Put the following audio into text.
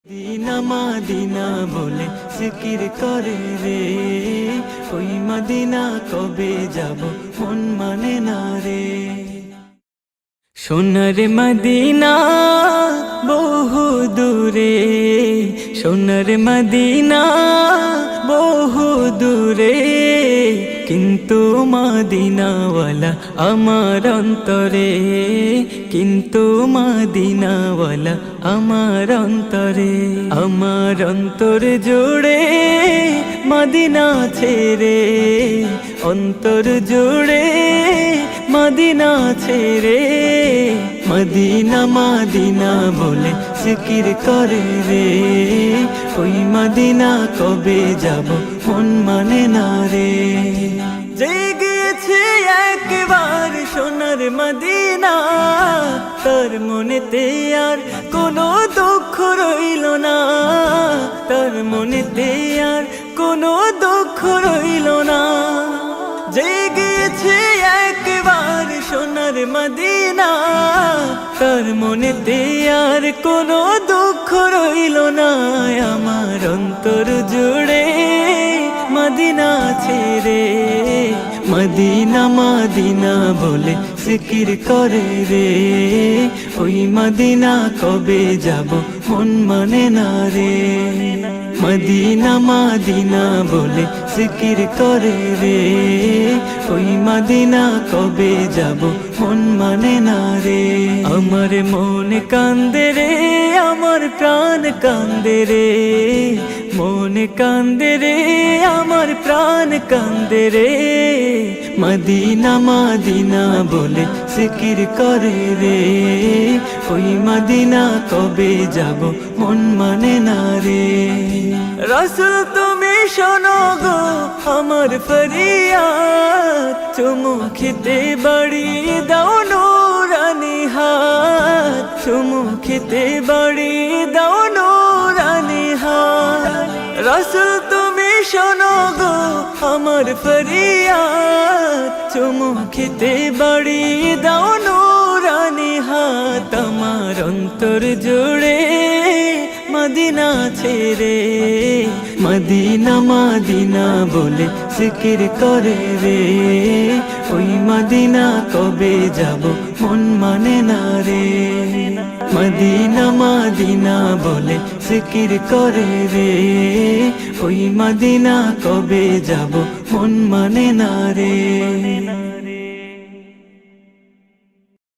দিনা মাদিনা বলে জিকির করে রে, ওই মদিনা কবে যাব মন মানে না রে। সোনার মদিনা বহু দূরে, সোনার মদিনা বহু দূরে, কিন্তু মদিনাওয়ালা আমার অন্তরে, কিন্তু মদিনাওয়ালা আমার অন্তরে। আমার অন্তর জুড়ে মদিনা ছেড়ে, অন্তর জুড়ে মদিনা ছেড়ে, মদিনা মাদিনা বলে জিকির করে রে, ওই মদিনা কবে যাব মন মানে না রে। জেগেছে একবার সোনার মদিনা, তার মনেতে আর কোনো দুঃখ রইল না, তার মনেতে আর কোনো দুঃখ রইল না। জেগেছে একবার সোনার মদিনা, তার মনেতে আর কোনো দুঃখ রইল না। আমার অন্তর জুড়ে মদিনা ছেড়ে, মদিনা মাদিনা বলে জিকির করে রে, ওই মদিনা কবে যাব মন মানে না রে। মদিনা মাদিনা বলে জিকির করে রে, ওই মদিনা কবে যাব মন মানে না রে। আমার মন কান্দে রে, আমার প্রাণ কান্দে রে, মন কান্দে রে, আমার প্রাণ কান্দে রে। মদিনা মাদিনা বলে জিকির করে রে, ওই মদিনা কবে যাব মন মানে না রে। রাসূল তুমি শোনো গো আমার ফরিয়াদ, চুমু খেতে বাড়িয়ে দাও নূরানি হাত, চুমু খেতে বাড়িয়ে দাও নূরানি হাত। রাসূল তুমি শোনো গো আমার ফরিয়াদ, চুমু খেতে বাড়িয়ে দাও নূরানি হাত। আমার অন্তর জুড়ে মদিনা ছেড়ে, মদিনা মাদিনা বলে জিকির করে রে, ওই মদিনা কবে যাব মন মানে না রে। মদিনা মাদিনা বলে জিকির করে রে, ওই মদিনা কবে যাব মন মানে না রে।